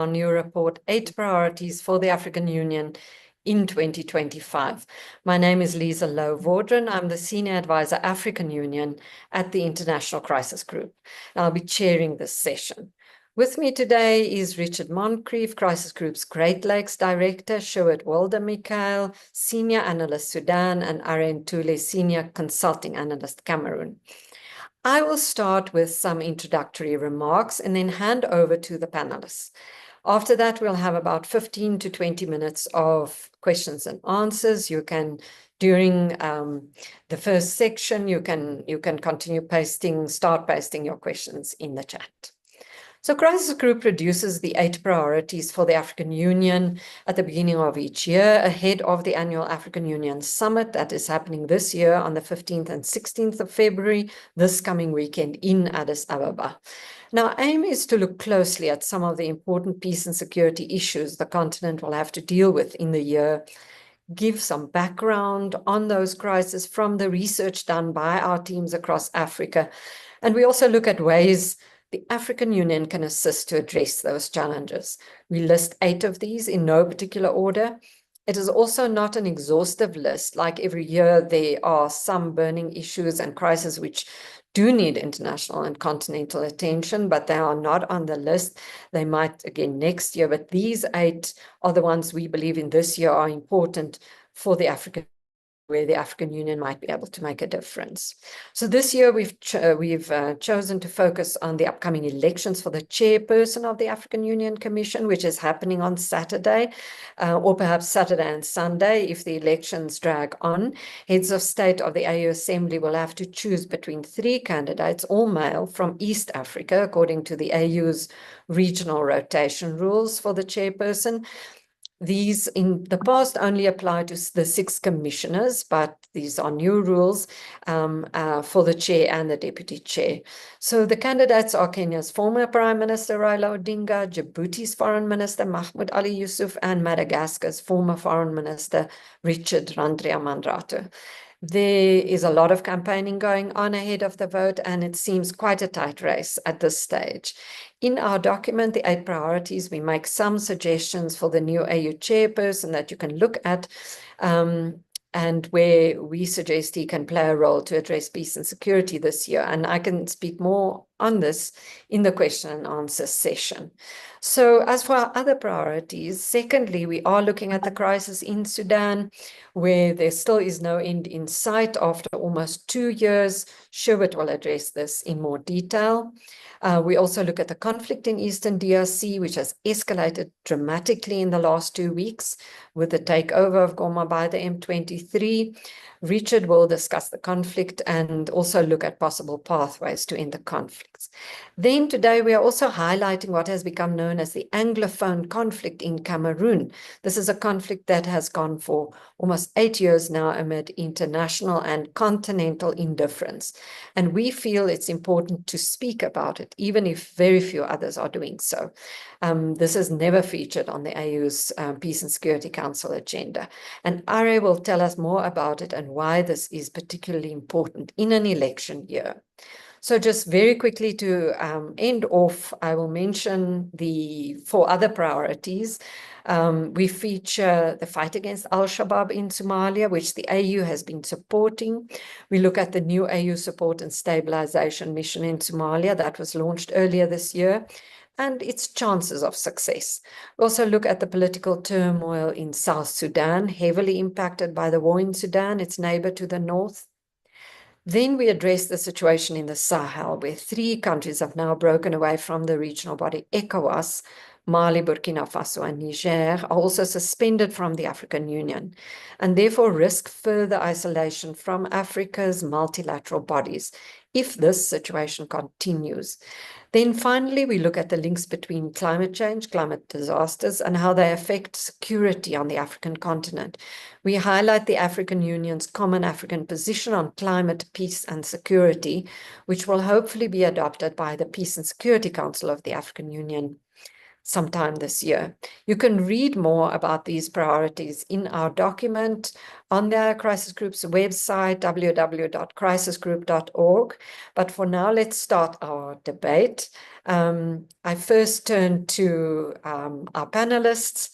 our new report, 8 Priorities for the African Union in 2025. My name is Lisa Lowe-Vaudran. I'm the Senior Advisor, African Union at the International Crisis Group. I'll be chairing this session. With me today is Richard Moncrief, Crisis Group's Great Lakes Director, Sjoerd Wilde-Michael, Senior Analyst Sudan, and Arend Tule, Senior Consulting Analyst Cameroon. I will start with some introductory remarks and then hand over to the panelists. After that, we'll have about 15 to 20 minutes of questions and answers. You can, during the first section, you can continue start pasting your questions in the chat. So Crisis Group produces the 8 priorities for the African Union at the beginning of each year, ahead of the annual African Union Summit that is happening this year on the 15th and 16th of February, this coming weekend in Addis Ababa. Now, our aim is to look closely at some of the important peace and security issues the continent will have to deal with in the year, give some background on those crises from the research done by our teams across Africa. And we also look at ways the African Union can assist to address those challenges. We list 8 of these in no particular order. It is also not an exhaustive list. Like every year, there are some burning issues and crises which do need international and continental attention, but they are not on the list. They might again next year, but these 8 are the ones we believe in this year are important for the African where the African Union might be able to make a difference. So this year we've chosen to focus on the upcoming elections for the chairperson of the African Union Commission, which is happening on Saturday, or perhaps Saturday and Sunday if the elections drag on. Heads of state of the AU Assembly will have to choose between 3 candidates, all male, from East Africa, according to the AU's regional rotation rules for the chairperson. These in the past only apply to the 6 commissioners, but these are new rules for the chair and the deputy chair. So the candidates are Kenya's former Prime Minister Raila Odinga, Djibouti's Foreign Minister Mahmoud Ali Yusuf, and Madagascar's former Foreign Minister Richard Randriamandrato. There is a lot of campaigning going on ahead of the vote, and it seems quite a tight race at this stage. In our document, the 8 priorities, we make some suggestions for the new AU chairperson that you can look at, and where we suggest he can play a role to address peace and security this year. And I can speak more on this in the question and answer session. So as for our other priorities, secondly, we are looking at the crisis in Sudan, where there still is no end in sight after almost 2 years. Sjoerd will address this in more detail. We also look at the conflict in Eastern DRC, which has escalated dramatically in the last 2 weeks with the takeover of Goma by the M23. Richard will discuss the conflict and also look at possible pathways to end the conflicts. Then today we are also highlighting what has become known as the Anglophone conflict in Cameroon. This is a conflict that has gone for almost 8 years now amid international and continental indifference. And we feel it's important to speak about it, even if very few others are doing so. This has never featured on the AU's Peace and Security Council agenda. And Are will tell us more about it and why this is particularly important in an election year. So just very quickly to end off, I will mention the 4 other priorities. We feature the fight against Al-Shabaab in Somalia, which the AU has been supporting. We look at the new AU support and stabilization mission in Somalia that was launched earlier this year, and its chances of success. We also look at the political turmoil in South Sudan, heavily impacted by the war in Sudan, its neighbor to the north. Then we address the situation in the Sahel, where 3 countries have now broken away from the regional body ECOWAS. Mali, Burkina Faso, and Niger are also suspended from the African Union and therefore risk further isolation from Africa's multilateral bodies if this situation continues. Then finally, we look at the links between climate change, climate disasters, and how they affect security on the African continent. We highlight the African Union's common African position on climate, peace, and security, which will hopefully be adopted by the Peace and Security Council of the African Union sometime this year. You can read more about these priorities in our document on the Crisis Group's website, www.crisisgroup.org. But for now, let's start our debate. I first turn to our panelists.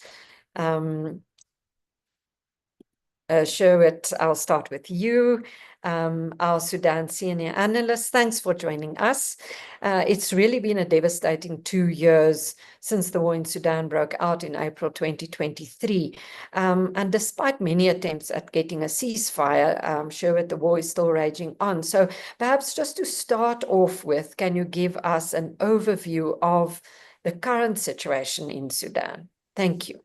Sherwood, I'll start with you. Our Sudan senior analyst, thanks for joining us. It's really been a devastating 2 years since the war in Sudan broke out in April 2023. And despite many attempts at getting a ceasefire, Sherwood, the war is still raging on. So perhaps just to start off with, can you give us an overview of the current situation in Sudan? Thank you.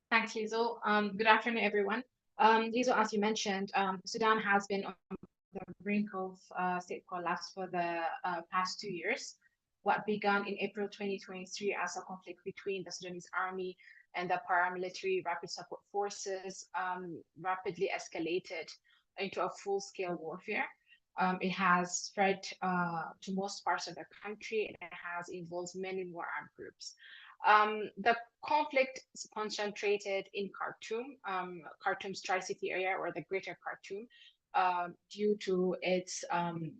Thanks, Liesl. Good afternoon, everyone. Liesl, as you mentioned, Sudan has been on the brink of state collapse for the past 2 years. What began in April 2023 as a conflict between the Sudanese army and the paramilitary rapid support forces rapidly escalated into a full-scale warfare. It has spread to most parts of the country, and it has involved many more armed groups. The conflict is concentrated in Khartoum, Khartoum's Tri-City area, or the Greater Khartoum, due to its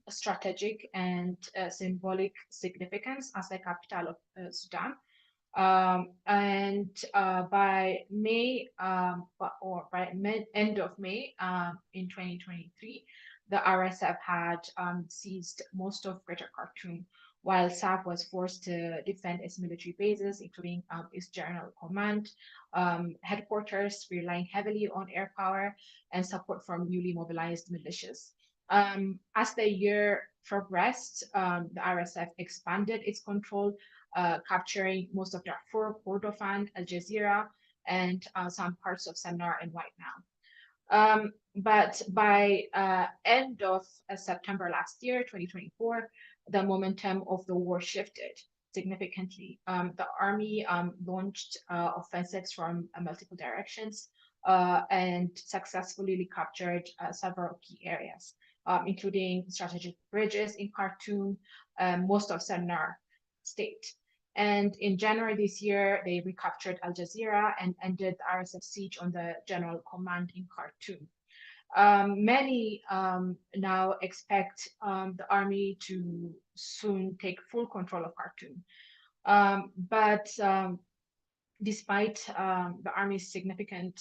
strategic and symbolic significance as the capital of Sudan. By May, or by end of May in 2023, the RSF had seized most of Greater Khartoum, while SAF was forced to defend its military bases, including its general command, headquarters, relying heavily on air power and support from newly mobilized militias. As the year progressed, the RSF expanded its control, capturing most of Darfur, Kordofan, Al Jazeera, and some parts of Sennar and White Nile. But by end of September last year, 2024, the momentum of the war shifted significantly. The army launched offensives from multiple directions and successfully recaptured several key areas, including strategic bridges in Khartoum, most of Sennar state. And in January this year, they recaptured Al Jazeera and ended the RSF siege on the general command in Khartoum. Many now expect the army to soon take full control of Khartoum. But despite the army's significant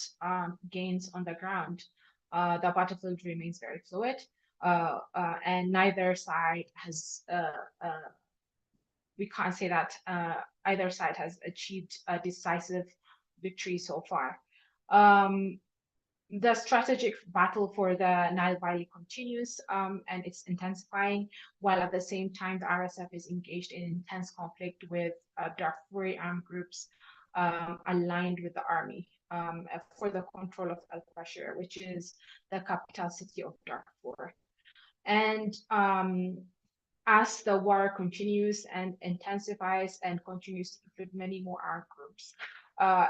gains on the ground, the battlefield remains very fluid, and neither side has we can't say that either side has achieved a decisive victory so far. The strategic battle for the Nile Valley continues, and it's intensifying, while at the same time the RSF is engaged in intense conflict with Darfuri armed groups aligned with the army for the control of El Fasher, which is the capital city of Darfur. And as the war continues and intensifies and continues to include many more armed groups,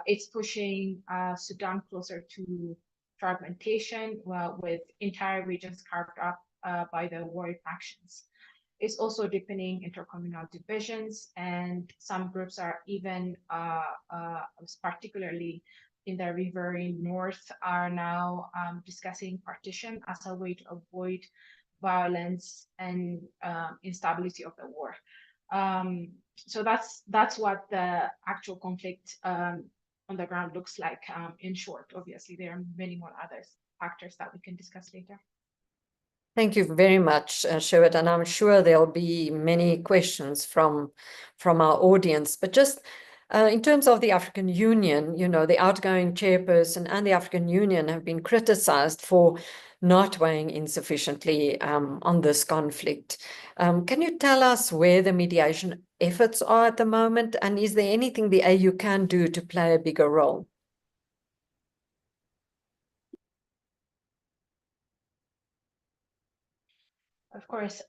it's pushing Sudan closer to fragmentation, with entire regions carved up by the warring factions. It's also deepening intercommunal divisions, and some groups are even, particularly in the riverine north, are now discussing partition as a way to avoid violence and instability of the war. So that's what the actual conflict on the ground looks like in short. Obviously, there are many more other factors that we can discuss later. Thank you very much, Sherwood, and I'm sure there'll be many questions from our audience. But just in terms of the African Union, you know, the outgoing chairperson and the African Union have been criticized for not weighing insufficiently on this conflict. Can you tell us where the mediation efforts are at the moment, and is there anything the AU can do to play a bigger role? Of course.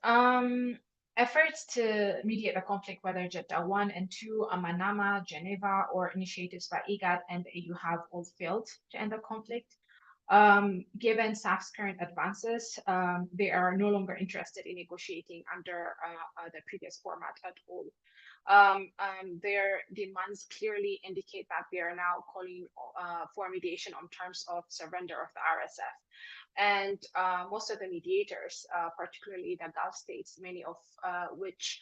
Efforts to mediate the conflict, whether Jeddah 1 and 2, Manama, Geneva, or initiatives by IGAD and the AU have all failed to end the conflict. Given SAF's current advances, they are no longer interested in negotiating under the previous format at all. Their demands clearly indicate that they are now calling for mediation on terms of surrender of the RSF. And most of the mediators, particularly the Gulf states, many of which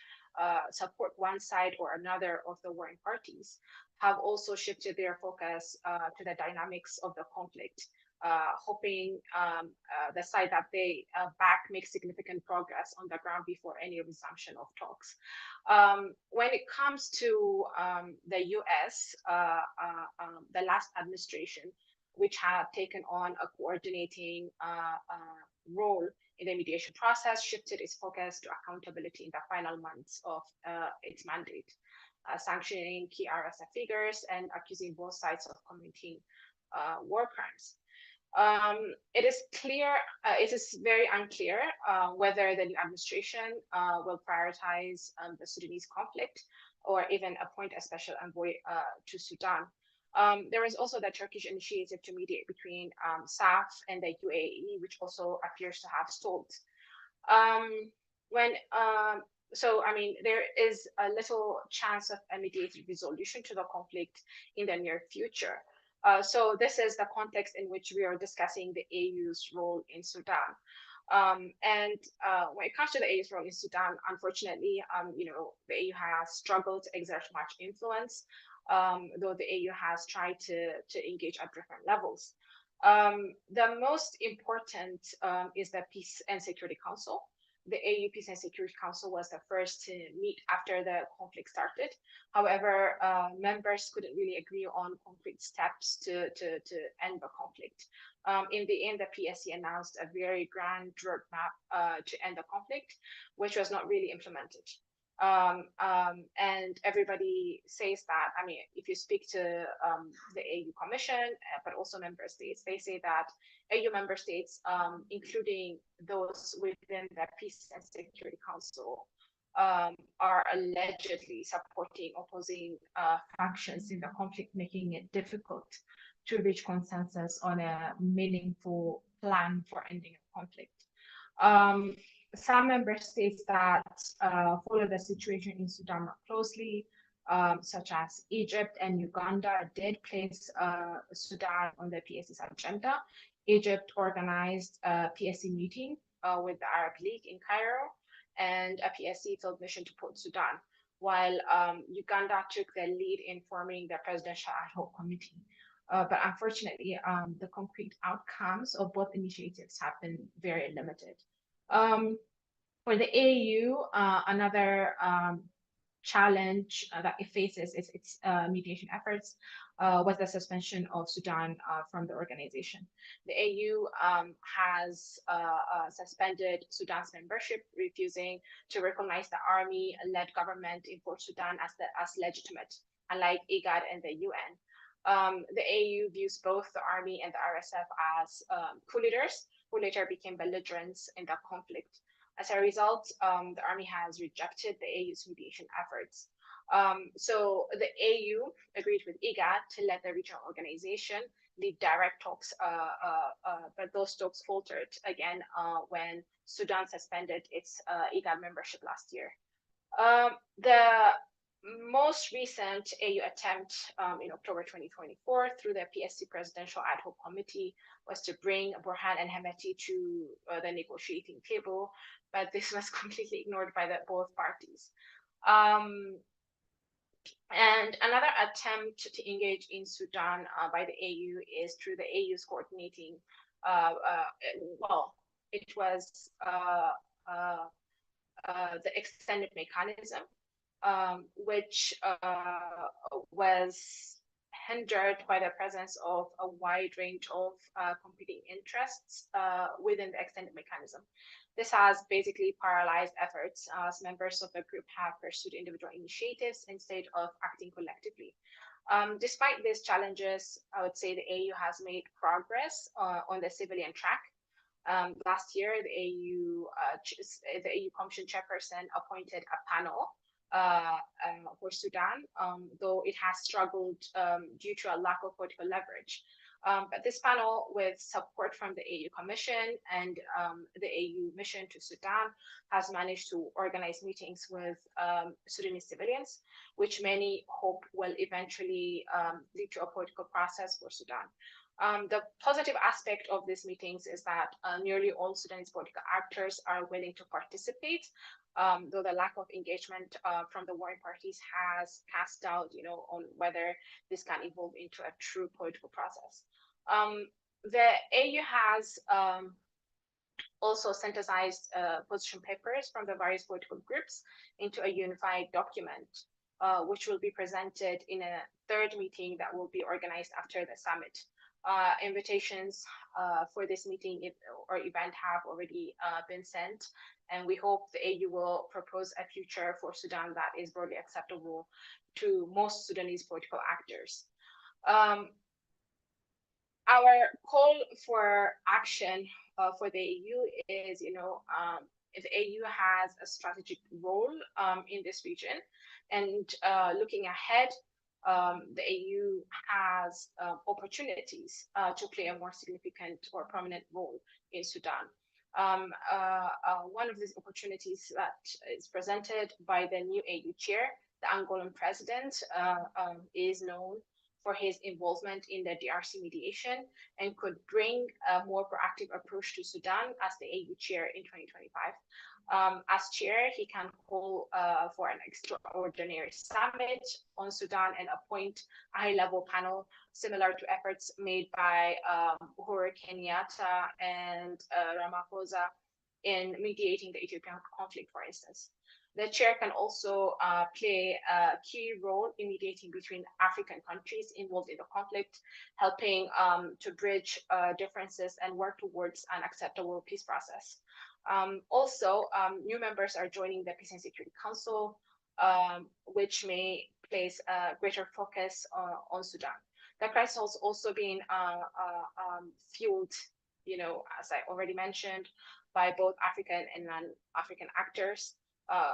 support one side or another of the warring parties, have also shifted their focus to the dynamics of the conflict, hoping the side that they back makes significant progress on the ground before any resumption of talks. When it comes to the US, the last administration, which had taken on a coordinating role in the mediation process, shifted its focus to accountability in the final months of its mandate, sanctioning key RSF figures and accusing both sides of committing war crimes. It is very unclear whether the new administration will prioritize the Sudanese conflict or even appoint a special envoy to Sudan. There is also the Turkish initiative to mediate between SAF and the UAE, which also appears to have stalled. There is a little chance of a mediated resolution to the conflict in the near future. So this is the context in which we are discussing the AU's role in Sudan. When it comes to the AU's role in Sudan, unfortunately, the AU has struggled to exert much influence, though the AU has tried to engage at different levels. The most important is the Peace and Security Council. The AU Peace and Security Council was the first to meet after the conflict started. However, members couldn't really agree on concrete steps to end the conflict. In the end, the PSC announced a very grand roadmap to end the conflict, which was not really implemented. And everybody says that, if you speak to the AU Commission, but also member states, they say that AU member states, including those within the Peace and Security Council, are allegedly supporting opposing factions in the conflict, making it difficult to reach consensus on a meaningful plan for ending the conflict. Some member states that follow the situation in Sudan more closely, such as Egypt and Uganda, did place Sudan on the PSC's agenda. Egypt organized a PSC meeting with the Arab League in Cairo and a PSC field mission to Port Sudan, while Uganda took the lead in forming the Presidential Ad Hoc Committee. But unfortunately, the concrete outcomes of both initiatives have been very limited. For the AU, another challenge that it faces is its mediation efforts was the suspension of Sudan from the organization. The AU has suspended Sudan's membership, refusing to recognize the army-led government in Port Sudan as legitimate, unlike IGAD and the UN. The AU views both the army and the RSF as coup leaders who later became belligerents in the conflict. As a result, the army has rejected the AU's mediation efforts. So the AU agreed with IGAD to let the regional organization lead direct talks, but those talks faltered again when Sudan suspended its IGAD membership last year. The most recent AU attempt in October 2024 through the PSC Presidential Ad Hoc Committee was to bring Burhan and Hemeti to the negotiating table, but this was completely ignored by both parties. And another attempt to engage in Sudan by the AU is through the AU's coordinating, it was the extended mechanism, which was hindered by the presence of a wide range of competing interests within the extended mechanism. This has basically paralyzed efforts as members of the group have pursued individual initiatives instead of acting collectively. Despite these challenges, I would say the AU has made progress on the civilian track. Last year, the AU Commission chairperson appointed a panel for Sudan, though it has struggled due to a lack of political leverage. But this panel, with support from the AU Commission and the AU Mission to Sudan, has managed to organize meetings with Sudanese civilians, which many hope will eventually lead to a political process for Sudan. The positive aspect of these meetings is that nearly all Sudanese political actors are willing to participate, though the lack of engagement from the warring parties has cast doubt, on whether this can evolve into a true political process. The AU has also synthesized position papers from the various political groups into a unified document, which will be presented in a third meeting that will be organized after the summit. Invitations for this meeting or event have already been sent, and we hope the AU will propose a future for Sudan that is broadly acceptable to most Sudanese political actors. Our call for action for the AU is, if the AU has a strategic role in this region, and looking ahead, the AU has opportunities to play a more significant or prominent role in Sudan. One of these opportunities that is presented by the new AU chair, the Angolan president, is known for his involvement in the DRC mediation and could bring a more proactive approach to Sudan as the AU chair in 2025. As chair, he can call for an extraordinary summit on Sudan and appoint a high-level panel similar to efforts made by Uhuru Kenyatta and Ramaphosa in mediating the Ethiopian conflict, for instance. The chair can also play a key role in mediating between African countries involved in the conflict, helping to bridge differences and work towards an acceptable peace process. Also, new members are joining the Peace and Security Council, which may place a greater focus on Sudan. The crisis has also been fueled, as I already mentioned, by both African and non-African actors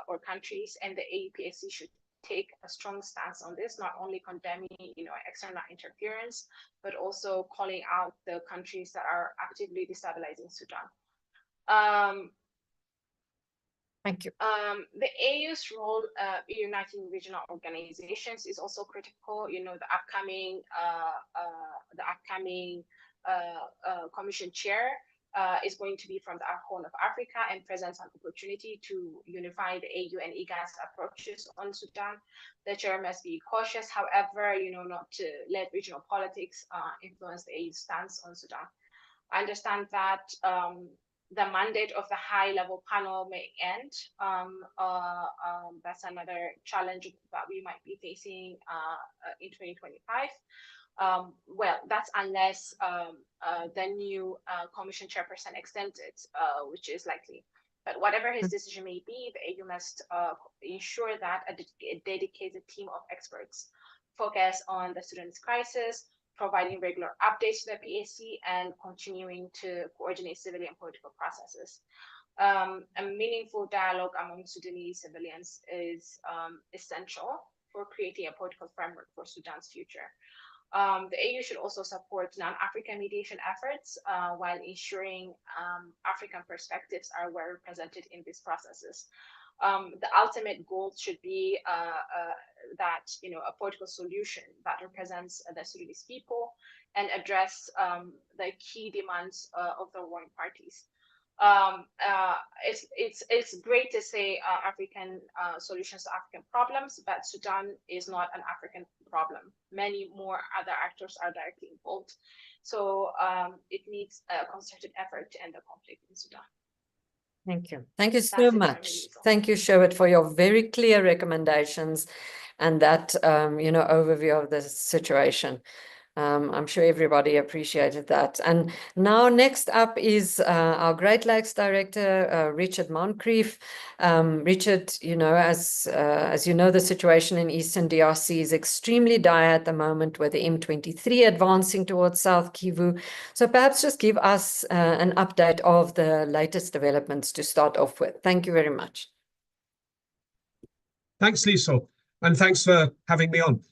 or countries, and the AUPAC should take a strong stance on this, not only condemning, external interference, but also calling out the countries that are actively destabilizing Sudan. Thank you. The AU's role in uniting regional organizations is also critical. The upcoming commission chair is going to be from the Horn of Africa and presents an opportunity to unify the AU and IGAD's approaches on Sudan. The chair must be cautious, however, not to let regional politics influence the AU's stance on Sudan. I understand that the mandate of the high-level panel may end. That's another challenge that we might be facing in 2025. Well, that's unless the new commission chairperson extends it, which is likely. But whatever his decision may be, the AU must ensure that a dedicated team of experts focus on the Sudanese crisis, providing regular updates to the PAC, and continuing to coordinate civilian and political processes. A meaningful dialogue among Sudanese civilians is essential for creating a political framework for Sudan's future. The AU should also support non-African mediation efforts while ensuring African perspectives are well represented in these processes. The ultimate goal should be that a political solution that represents the Sudanese people and address the key demands of the warring parties. It's great to say African solutions to African problems, but Sudan is not an African problem. Many more other actors are directly involved. So it needs a concerted effort to end the conflict in Sudan. Thank you. Thank you so much. Thank you, Sherwood, for your very clear recommendations and that, overview of the situation. I'm sure everybody appreciated that. And now next up is our Great Lakes Director, Richard Moncrief. Richard, as you know, the situation in Eastern DRC is extremely dire at the moment with the M23 advancing towards South Kivu. So perhaps just give us an update of the latest developments to start off with. Thank you very much. Thanks, Lisa, and thanks for having me on.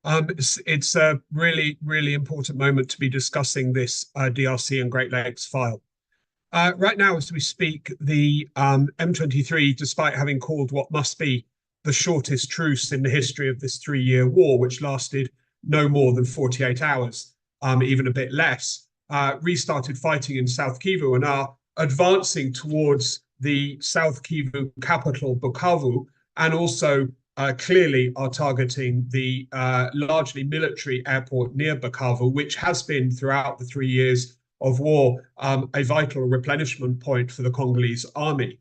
It's a really, really important moment to be discussing this DRC and Great Lakes file. Right now, as we speak, the M23, despite having called what must be the shortest truce in the history of this 3-year war, which lasted no more than 48 hours, even a bit less, restarted fighting in South Kivu and are advancing towards the South Kivu capital, Bukavu, and also clearly are targeting the largely military airport near Bukavu, which has been throughout the 3 years of war a vital replenishment point for the Congolese army.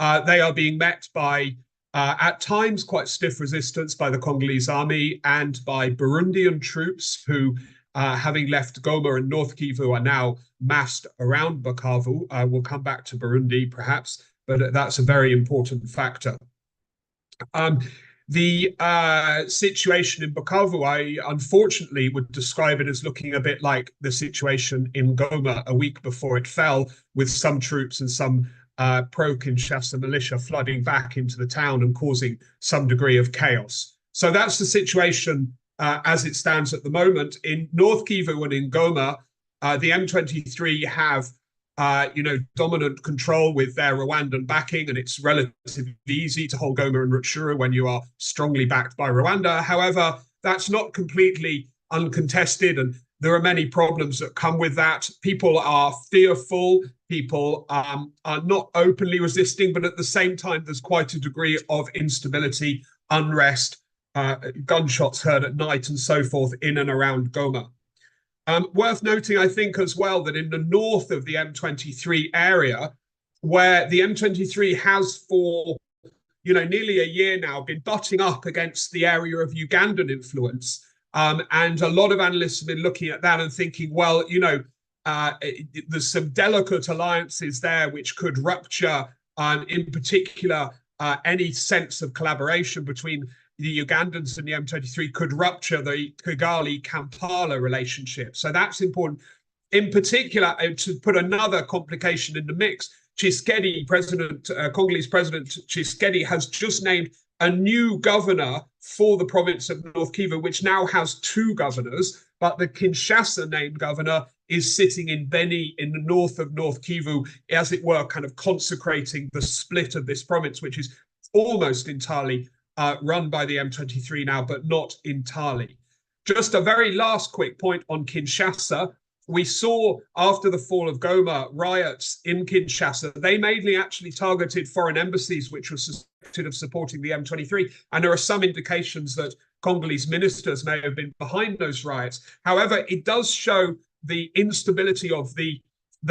They are being met by, at times, quite stiff resistance by the Congolese army and by Burundian troops who, having left Goma and North Kivu, are now massed around Bukavu. We'll come back to Burundi, perhaps, but that's a very important factor. The situation in Bukavu, I unfortunately would describe it as looking a bit like the situation in Goma a week before it fell, with some troops and some pro-Kinshasa militia flooding back into the town and causing some degree of chaos. So that's the situation as it stands at the moment. In North Kivu and in Goma, the M23 have dominant control with their Rwandan backing, and it's relatively easy to hold Goma and Rutshuru when you are strongly backed by Rwanda. However, that's not completely uncontested, and there are many problems that come with that. People are fearful, people are not openly resisting, but at the same time, there's quite a degree of instability, unrest, gunshots heard at night and so forth in and around Goma. Worth noting, I think, as well, that in the north of the M23 area, where the M23 has for nearly a year now been butting up against the area of Ugandan influence, and a lot of analysts have been looking at that and thinking, well, there's some delicate alliances there which could rupture, in particular, any sense of collaboration between the Ugandans and the M23 could rupture the Kigali-Kampala relationship. So that's important. In particular, to put another complication in the mix, Congolese President Tshisekedi has just named a new governor for the province of North Kivu, which now has 2 governors, but the Kinshasa-named governor is sitting in Beni in the north of North Kivu, as it were, kind of consecrating the split of this province, which is almost entirely run by the M23 now, but not entirely. Just a very last quick point on Kinshasa. We saw after the fall of Goma riots in Kinshasa. They mainly actually targeted foreign embassies, which were suspected of supporting the M23. And there are some indications that Congolese ministers may have been behind those riots. However, it does show the instability of the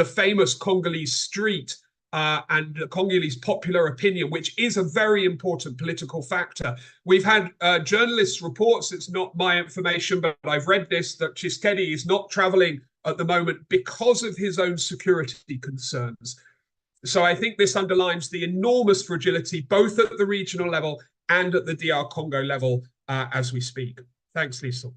famous Congolese street and the Congolese popular opinion, which is a very important political factor. We've had journalists' reports, it's not my information, but I've read this, that Tshisekedi is not traveling at the moment because of his own security concerns. So I think this underlines the enormous fragility, both at the regional level and at the DR Congo level as we speak. Thanks, Lisa.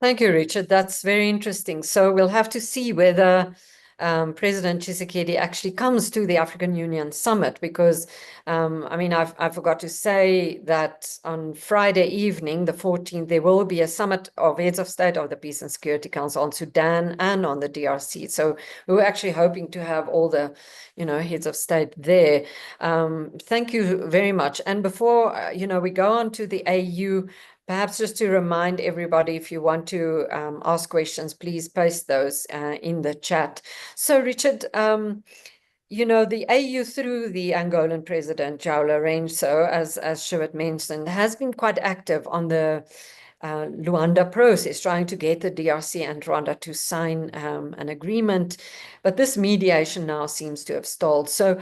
Thank you, Richard. That's very interesting. So we'll have to see whether President Tshisekedi actually comes to the African Union summit, because I forgot to say that on Friday evening, the 14th, there will be a summit of heads of state of the Peace and Security Council on Sudan and on the DRC. So we were actually hoping to have all the, heads of state there. Thank you very much. And before, we go on to the AU, perhaps just to remind everybody, if you want to ask questions, please post those in the chat. So, Richard, the AU through the Angolan president, João Lourenço, as Stuart mentioned, has been quite active on the Luanda process, trying to get the DRC and Rwanda to sign an agreement. But this mediation now seems to have stalled. So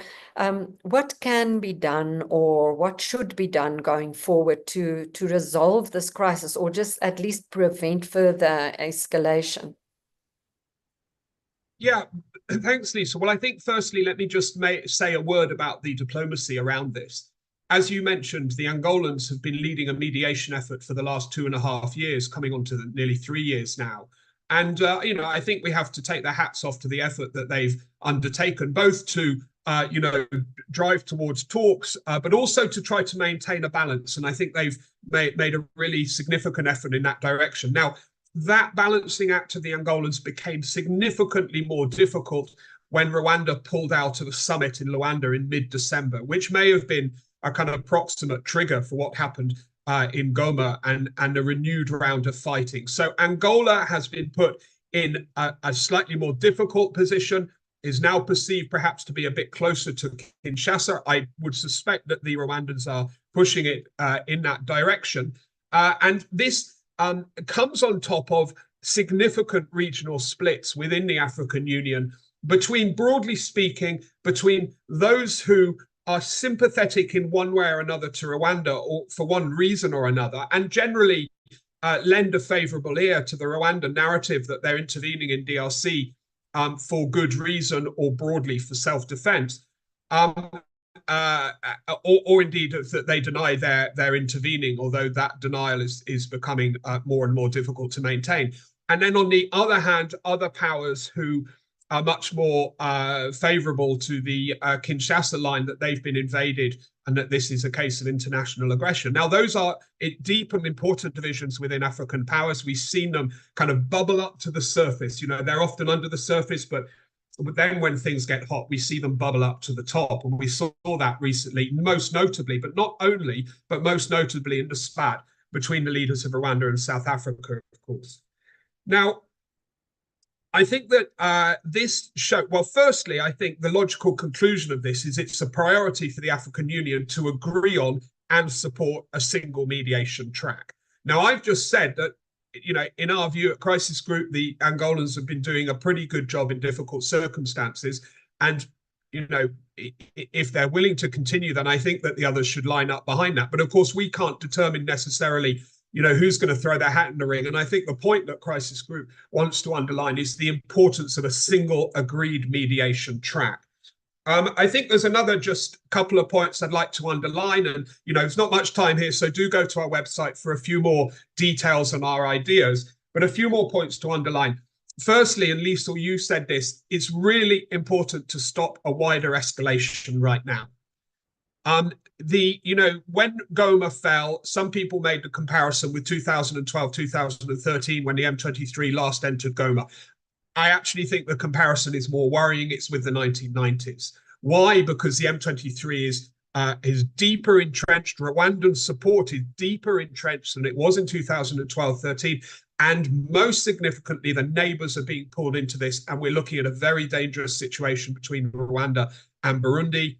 what can be done, or what should be done going forward to resolve this crisis, or just at least prevent further escalation? Yeah, thanks, Lisa. Well, I think firstly, let me just say a word about the diplomacy around this. As you mentioned, the Angolans have been leading a mediation effort for the last 2.5 years, coming on to nearly 3 years now. And, I think we have to take their hats off to the effort that they've undertaken, both to drive towards talks, but also to try to maintain a balance. And I think they've made a really significant effort in that direction. Now, that balancing act of the Angolans became significantly more difficult when Rwanda pulled out of a summit in Luanda in mid-December, which may have been a kind of proximate trigger for what happened in Goma and a renewed round of fighting. So Angola has been put in a slightly more difficult position, is now perceived perhaps to be a bit closer to Kinshasa. I would suspect that the Rwandans are pushing it in that direction. And this comes on top of significant regional splits within the African Union between, broadly speaking, between those who are sympathetic in one way or another to Rwanda or for one reason or another, and generally lend a favorable ear to the Rwanda narrative that they're intervening in DRC for good reason or broadly for self-defense, or indeed that they deny they're intervening, although that denial is becoming more and more difficult to maintain. And then on the other hand, other powers who are much more favorable to the Kinshasa line, that they've been invaded and that this is a case of international aggression. Now, those are deep and important divisions within African powers. We've seen them kind of bubble up to the surface. They're often under the surface, but then when things get hot, we see them bubble up to the top. And we saw that recently, most notably, but not only, but most notably in the spat between the leaders of Rwanda and South Africa, of course. Now, I think that this show, well, firstly, I think the logical conclusion of this is it's a priority for the African Union to agree on and support a single mediation track. Now, I've just said that, in our view at Crisis Group, the Angolans have been doing a pretty good job in difficult circumstances. And, if they're willing to continue, then I think that the others should line up behind that. But of course, we can't determine necessarily who's going to throw their hat in the ring. And I think the point that Crisis Group wants to underline is the importance of a single agreed mediation track. I think there's another just couple of points I'd like to underline. And, there's not much time here, so do go to our website for a few more details on our ideas, but a few more points to underline. Firstly, and Lisa, you said this, it's really important to stop a wider escalation right now. When Goma fell, some people made the comparison with 2012, 2013, when the M23 last entered Goma. I actually think the comparison is more worrying. It's with the 1990s. Why? Because the M23 is deeper entrenched. Rwandan support is deeper entrenched than it was in 2012-13. And most significantly, the neighbors are being pulled into this. And we're looking at a very dangerous situation between Rwanda and Burundi.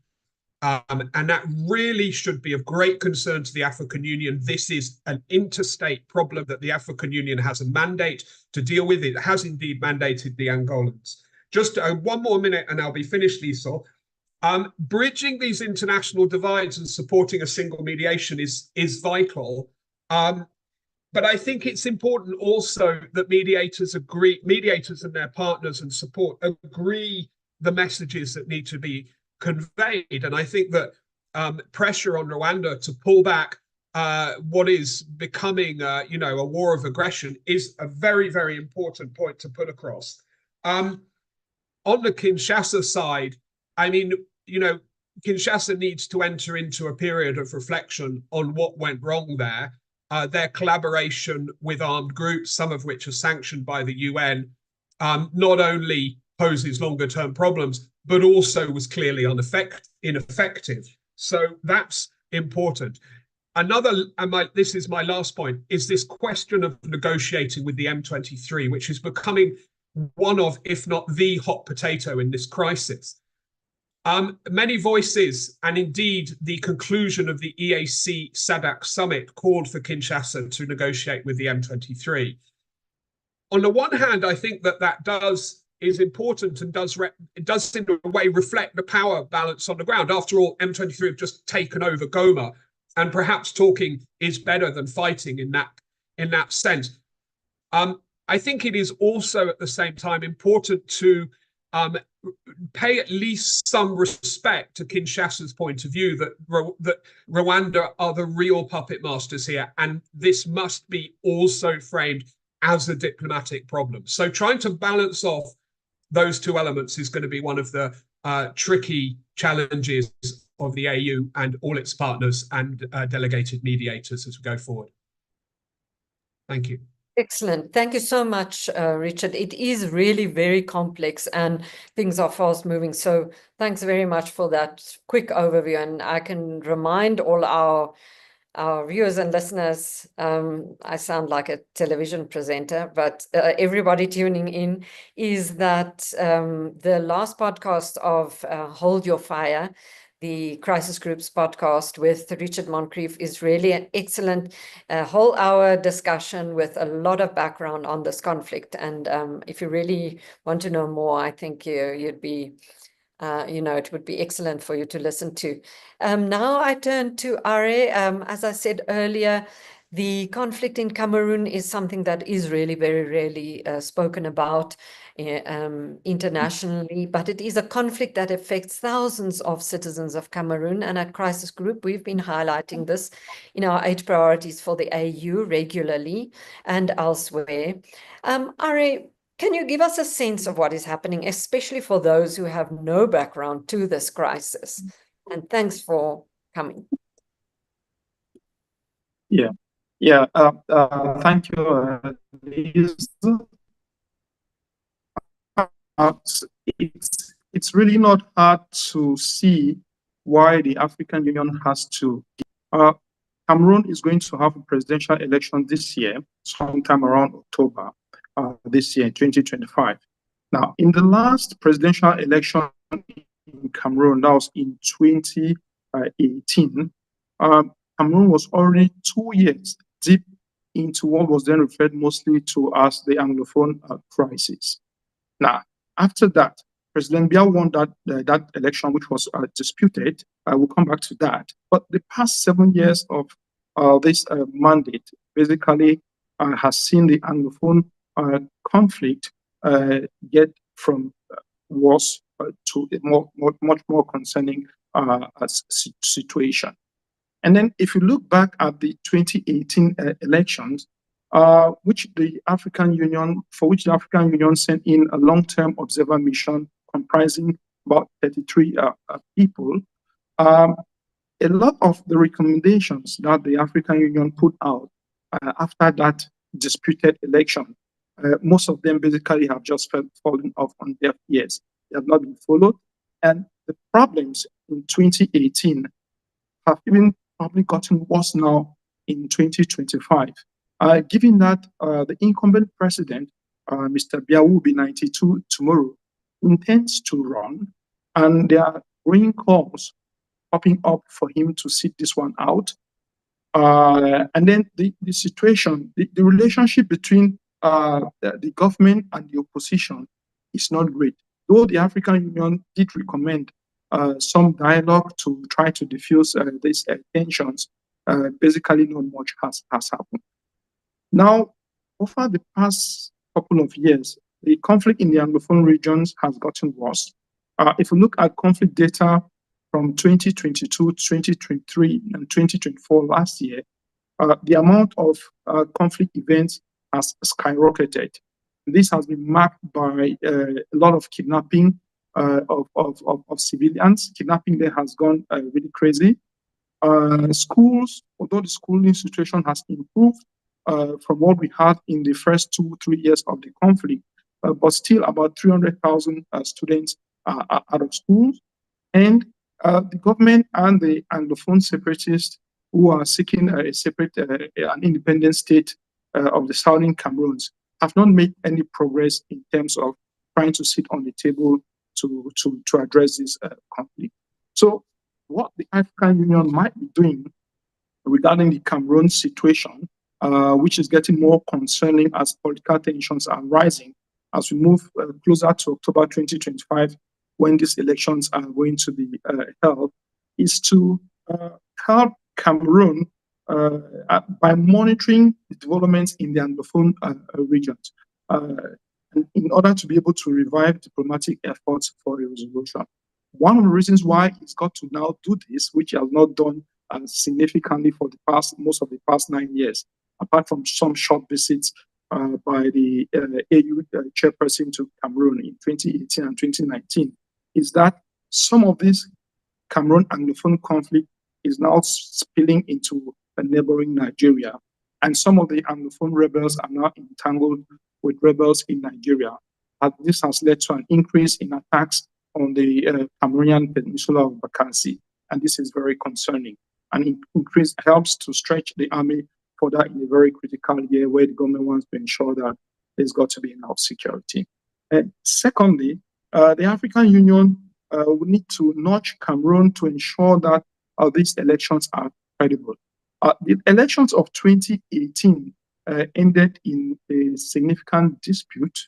And that really should be of great concern to the African Union. This is an interstate problem that the African Union has a mandate to deal with. It has indeed mandated the Angolans. Just one more minute and I'll be finished, Lisa. Bridging these international divides and supporting a single mediation is vital. But I think it's important also that mediators and their partners and support agree the messages that need to be conveyed. And I think that pressure on Rwanda to pull back what is becoming, a war of aggression is a very, very important point to put across. On the Kinshasa side, I mean, Kinshasa needs to enter into a period of reflection on what went wrong there. Their collaboration with armed groups, some of which are sanctioned by the UN, not only poses longer-term problems, but also was clearly ineffective. So that's important. This is my last point, is this question of negotiating with the M23, which is becoming one of, if not the hot potato in this crisis. Many voices, and indeed the conclusion of the EAC SADC summit, called for Kinshasa to negotiate with the M23. On the one hand, I think that is important and does in a way reflect the power balance on the ground. After all, M23 have just taken over Goma, and perhaps talking is better than fighting in that sense. I think it is also at the same time important to pay at least some respect to Kinshasa's point of view that Rwanda are the real puppet masters here, and this must be also framed as a diplomatic problem. So trying to balance off those two elements is going to be one of the tricky challenges of the AU and all its partners and delegated mediators as we go forward. Thank you. Excellent. Thank you so much, Richard. It is really very complex and things are fast moving. So thanks very much for that quick overview. And I can remind all our viewers and listeners, I sound like a television presenter, but everybody tuning in, is that the last podcast of Hold Your Fire, the Crisis Groups podcast with Richard Moncrief, is really an excellent whole hour discussion with a lot of background on this conflict. And if you really want to know more, I think you'd be it would be excellent for you to listen to. Now I turn to Are. As I said earlier, the conflict in Cameroon is something that is really very rarely spoken about internationally, but it is a conflict that affects thousands of citizens of Cameroon. And at Crisis Group, we've been highlighting this in our 8 priorities for the AU regularly and elsewhere. Are, can you give us a sense of what is happening, especially for those who have no background to this crisis? And thanks for coming. Thank you, Liz. It's really not hard to see why the African Union has to. Cameroon is going to have a presidential election this year, sometime around October this year, 2025. Now, in the last presidential election in Cameroon, that was in 2018, Cameroon was already 2 years deep into what was then referred mostly to as the Anglophone crisis. Now, after that, President Biya won that election, which was disputed. We'll come back to that. But the past 7 years of this mandate basically has seen the Anglophone conflict get from worse to a much more concerning situation. And then if you look back at the 2018 elections, for which the African Union sent in a long-term observer mission comprising about 33 people, a lot of the recommendations that the African Union put out after that disputed election, most of them basically have just fallen off on deaf ears. They have not been followed. And the problems in 2018 have even probably gotten worse now in 2025. Given that the incumbent president, Mr. Biya, will be 92 tomorrow, intends to run, and there are growing calls popping up for him to sit this one out. And then the situation, the relationship between the government and the opposition is not great. Though the African Union did recommend some dialogue to try to diffuse these tensions, basically not much has happened. Now, over the past couple of years, the conflict in the Anglophone regions has gotten worse. If we look at conflict data from 2022, 2023, and 2024 last year, the amount of conflict events has skyrocketed. This has been marked by a lot of kidnapping of civilians. Kidnapping there has gone really crazy. Schools, although the schooling situation has improved from what we had in the first 2-3 years of the conflict, but still about 300,000 students are out of schools. And the government and the Anglophone separatists who are seeking a separate, an independent state of the southern Cameroons have not made any progress in terms of trying to sit on the table to address this conflict. So what the African Union might be doing regarding the Cameroon situation, which is getting more concerning as political tensions are rising as we move closer to October 2025, when these elections are going to be held, is to help Cameroon by monitoring the developments in the Anglophone regions, and in order to be able to revive diplomatic efforts for a resolution. One of the reasons why it's got to now do this, which it has not done significantly for most of the past 9 years, apart from some short visits by the AU chairperson to Cameroon in 2018 and 2019, is that some of this Cameroon Anglophone conflict is now spilling into the neighboring Nigeria. And some of the Anglophone rebels are now entangled with rebels in Nigeria. And this has led to an increase in attacks on the Cameroonian peninsula of Bakassi. And this is very concerning. And increase helps to stretch the army further in a very critical year where the government wants to ensure that there's got to be enough security. And secondly, the African Union will need to nudge Cameroon to ensure that these elections are credible. The elections of 2018 ended in a significant dispute.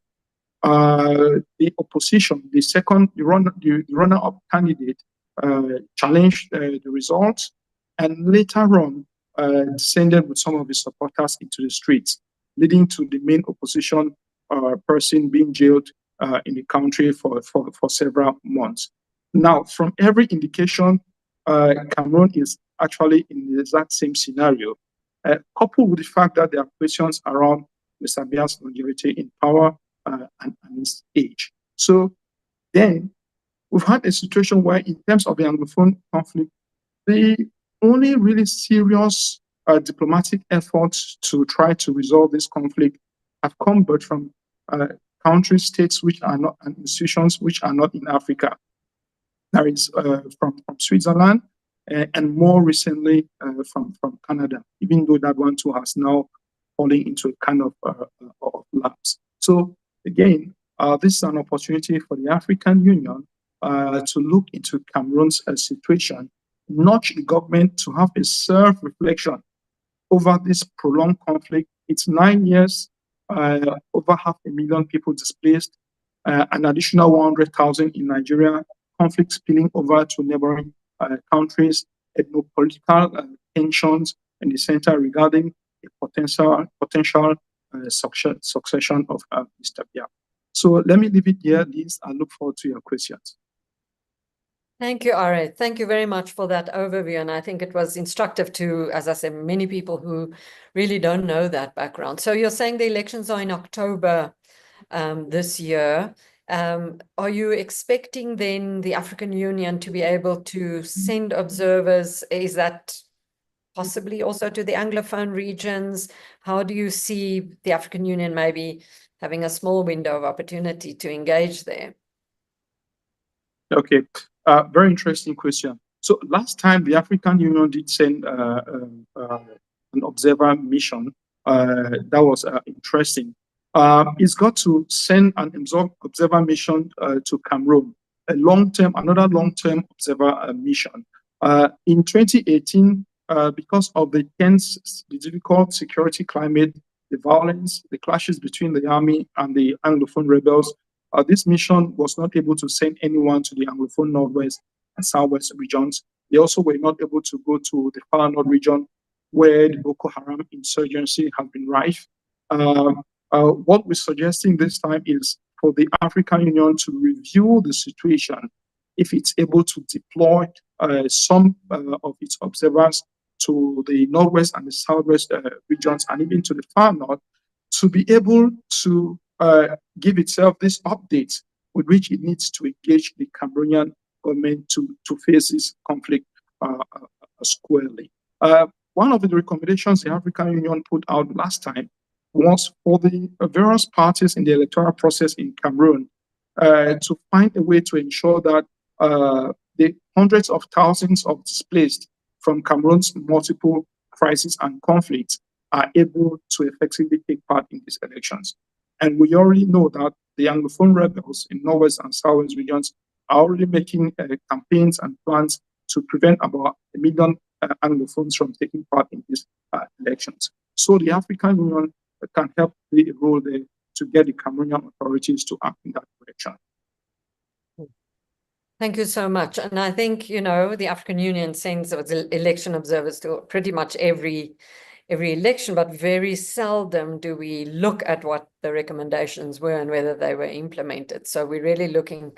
The opposition, the runner-up candidate, challenged the results, and later on descended with some of his supporters into the streets, leading to the main opposition person being jailed in the country for several months. Now, from every indication, Cameroon is actually in the exact same scenario, coupled with the fact that there are questions around Mr. Biya's longevity in power and his age. So then we've had a situation where, in terms of the Anglophone conflict, the only really serious diplomatic efforts to try to resolve this conflict have come but from countries, states which are not, and institutions which are not in Africa. There is from Switzerland and more recently from Canada, even though that one too has now fallen into a kind of lapse. So again, this is an opportunity for the African Union to look into Cameroon's situation, nudge the government to have a self-reflection over this prolonged conflict. It's 9 years, over 500,000 people displaced, an additional 100,000 in Nigeria, conflict spilling over to neighboring countries, ethno-political tensions in the center regarding a potential succession of Mr. Biya. So let me leave it here, Liz. I look forward to your questions. Thank you, Are. Thank you very much for that overview. And I think it was instructive to, as I said, many people who really don't know that background. So you're saying the elections are in October this year. Are you expecting then the African Union to be able to send observers? Is that possibly also to the Anglophone regions? How do you see the African Union maybe having a small window of opportunity to engage there? Okay, very interesting question. So last time the African Union did send an observer mission. That was interesting. It's got to send an observer mission to Cameroon, another long-term observer mission. In 2018, because of the difficult security climate, the violence, the clashes between the army and the Anglophone rebels, this mission was not able to send anyone to the Anglophone Northwest and Southwest regions. They also were not able to go to the far north region where the Boko Haram insurgency has been rife. What we're suggesting this time is for the African Union to review the situation, if it's able to deploy some of its observers to the Northwest and the Southwest regions and even to the far north, to be able to give itself this update with which it needs to engage the Cameroonian government to face this conflict squarely. One of the recommendations the African Union put out last time was for the various parties in the electoral process in Cameroon to find a way to ensure that the hundreds of thousands of displaced from Cameroon's multiple crises and conflicts are able to effectively take part in these elections. And we already know that the Anglophone rebels in Northwest and Southwest regions are already making campaigns and plans to prevent about 1 million Anglophones from taking part in these elections. So the African Union can help play a role there to get the Cameroonian authorities to act in that direction. Thank you so much. And I think, the African Union sends election observers to pretty much every election, but very seldom do we look at what the recommendations were and whether they were implemented. So we're really looking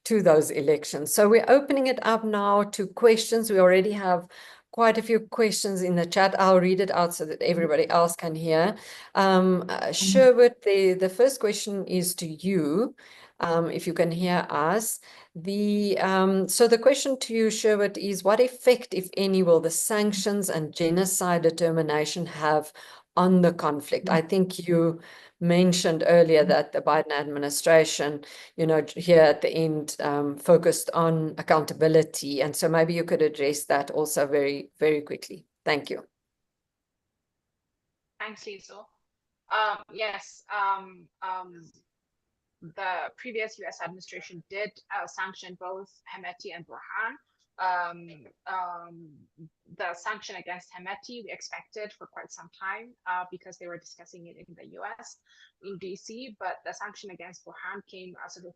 to those elections. So we're opening it up now to questions. We already have quite a few questions in the chat. I'll read it out so that everybody else can hear. Sherwood, the first question is to you. if you can hear us. So the question to you, Sherwood, is what effect, if any, will the sanctions and genocide determination have on the conflict? I think you mentioned earlier that the Biden administration, here at the end, focused on accountability. And so maybe you could address that also very, very quickly. Thank you. Thanks, Liesl. Yes, the previous U.S. administration did sanction both Hemeti and Burhan. The sanction against Hemeti we expected for quite some time because they were discussing it in the U.S. in D.C., but the sanction against Burhan came sort of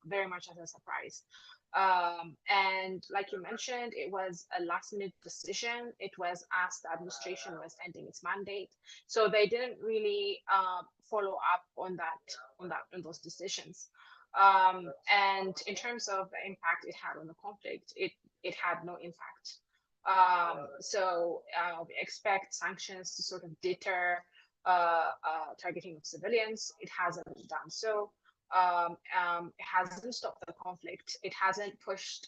very much as a surprise. And like you mentioned, it was a last-minute decision. It was as the administration was ending its mandate, so they didn't really follow up on those decisions. And in terms of the impact it had on the conflict, it had no impact. So we expect sanctions to sort of deter targeting of civilians. It hasn't done so. It hasn't stopped the conflict. It hasn't pushed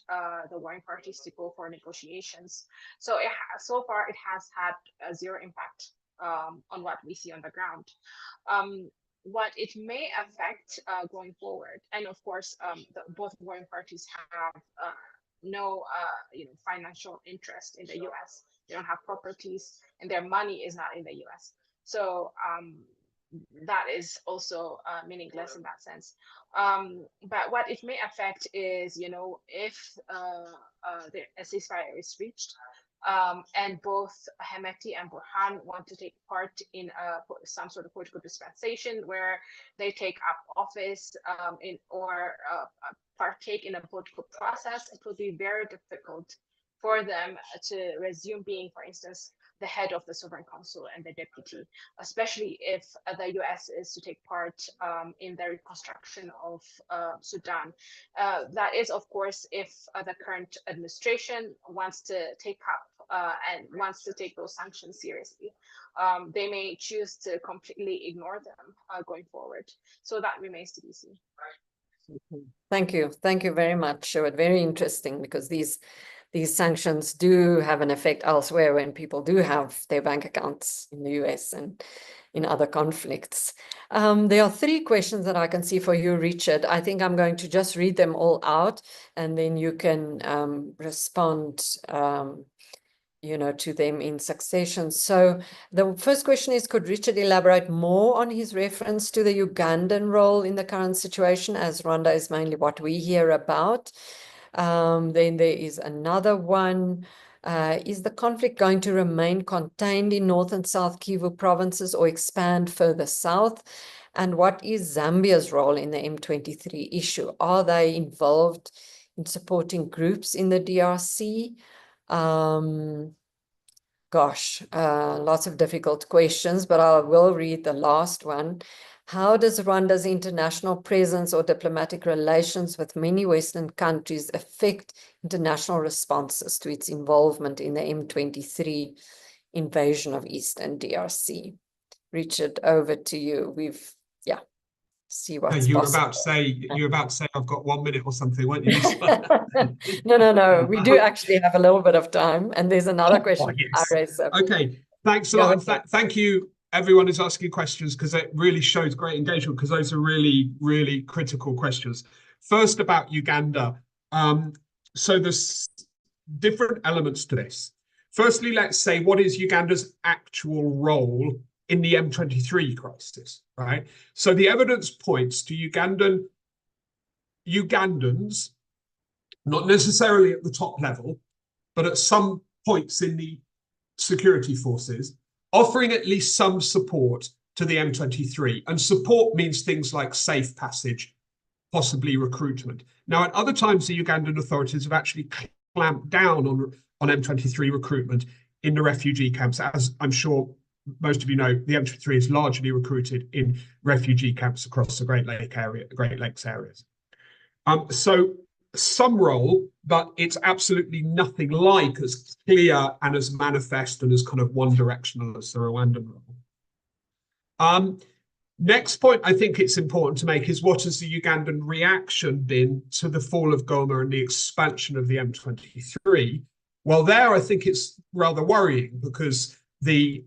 the warring parties to go for negotiations. So so far it has had zero impact on what we see on the ground. What it may affect going forward, and of course, both warring parties have no financial interest in the U.S. They don't have properties, and their money is not in the U.S. So that is also meaningless in that sense. But what it may affect is, if a ceasefire is reached, and both Hemeti and Burhan want to take part in some sort of political dispensation where they take up office or partake in a political process, it will be very difficult for them to resume being, for instance, the head of the Sovereign Council and the deputy, especially if the U.S. is to take part in the reconstruction of Sudan. That is, of course, if the current administration wants to take up and wants to take those sanctions seriously. They may choose to completely ignore them going forward. So that remains to be seen. Thank you. Thank you very much, Sherwood. Very interesting, because these sanctions do have an effect elsewhere when people do have their bank accounts in the US and in other conflicts. There are 3 questions that I can see for you, Richard. I think I'm going to just read them all out, and then you can respond to them in succession. So the first question is, could Richard elaborate more on his reference to the Ugandan role in the current situation, as Rwanda is mainly what we hear about? Then there is another one. Is the conflict going to remain contained in North and South Kivu provinces or expand further south? And what is Zambia's role in the M23 issue? Are they involved in supporting groups in the DRC? Lots of difficult questions, but I will read the last one. How does Rwanda's international presence or diplomatic relations with many Western countries affect international responses to its involvement in the M23 invasion of Eastern DRC? Richard, over to you. See what's you were possible. about to say I've got 1 minute or something, weren't you? No. We do actually have a little bit of time, and there's another question. Yes. Okay, thanks a lot. Thank you, everyone who's asking questions, because it really shows great engagement, because those are really, really critical questions. First, about Uganda. So there's different elements to this. Firstly, let's say, what is Uganda's actual role in the M23 crisis, right? So the evidence points to Ugandans, not necessarily at the top level, but at some points in the security forces, offering at least some support to the M23. And support means things like safe passage, possibly recruitment. Now, at other times, the Ugandan authorities have actually clamped down on M23 recruitment in the refugee camps. As I'm sure most of you know, the M23 is largely recruited in refugee camps across the Great Lakes areas. So some role, but it's absolutely nothing like as clear and as manifest and as kind of one directional as the Rwandan role. Next point I think it's important to make is what has the Ugandan reaction been to the fall of Goma and the expansion of the M23? Well, there I think it's rather worrying because the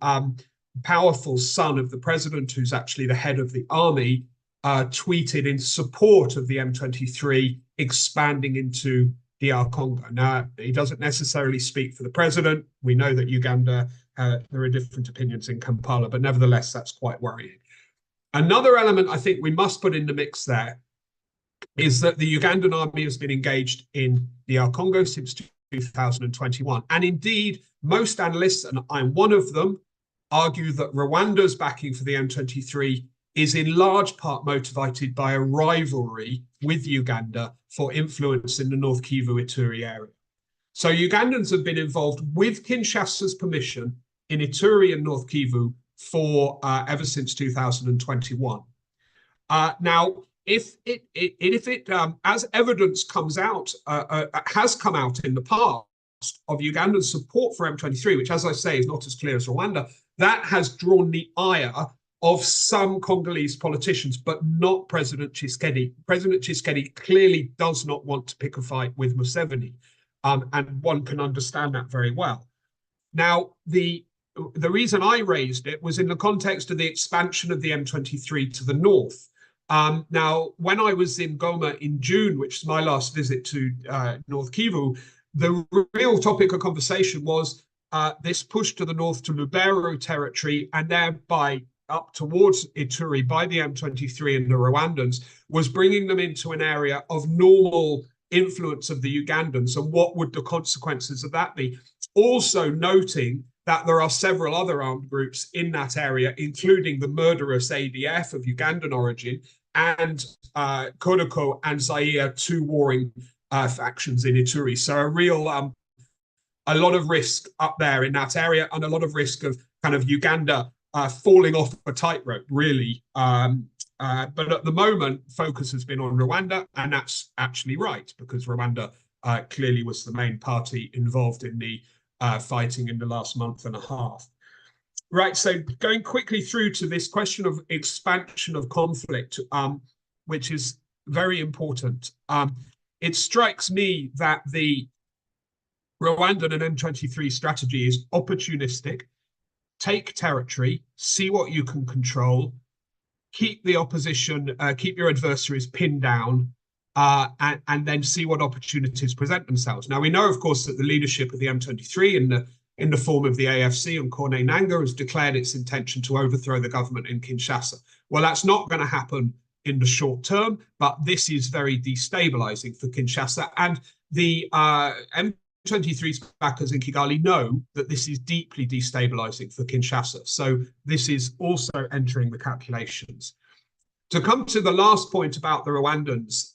powerful son of the president, who's actually the head of the army, tweeted in support of the M23 expanding into DR Congo. Now, he doesn't necessarily speak for the president. We know that Uganda, there are different opinions in Kampala, but nevertheless, that's quite worrying. Another element I think we must put in the mix there is that the Ugandan army has been engaged in DR Congo since 2021. And indeed, most analysts, and I'm one of them, argue that Rwanda's backing for the M23 is in large part motivated by a rivalry with Uganda for influence in the North Kivu-Ituri area. So Ugandans have been involved with Kinshasa's permission in Ituri and North Kivu for ever since 2021. Now, if it as evidence comes out, has come out in the past of Ugandan support for M23, which, as I say, is not as clear as Rwanda, that has drawn the ire of some Congolese politicians, but not President Tshisekedi. President Tshisekedi clearly does not want to pick a fight with Museveni, and one can understand that very well. Now, the reason I raised it was in the context of the expansion of the M23 to the north. Now, when I was in Goma in June, which is my last visit to North Kivu, the real topic of conversation was this push to the north to Lubero territory and thereby up towards Ituri by the M23 and the Rwandans was bringing them into an area of normal influence of the Ugandans, and what would the consequences of that be? Also noting that there are several other armed groups in that area, including the murderous ADF of Ugandan origin and Kodako and Zaire, two warring factions in Ituri. So a lot of risk up there in that area, and a lot of risk of kind of Uganda falling off a tightrope, really. But at the moment, focus has been on Rwanda, and that's actually right, because Rwanda clearly was the main party involved in the fighting in the last month and a half. Right, so going quickly through to this question of expansion of conflict, which is very important. It strikes me that the Rwandan and M23 strategy is opportunistic. Take territory, see what you can control, keep the opposition, keep your adversaries pinned down, and then see what opportunities present themselves. Now, we know, of course, that the leadership of the M23 in the form of the AFC and Corneille Nangaa has declared its intention to overthrow the government in Kinshasa. Well, that's not going to happen in the short term, but this is very destabilizing for Kinshasa. And the M23's backers in Kigali know that this is deeply destabilizing for Kinshasa. So this is also entering the calculations. To come to the last point about the Rwandans,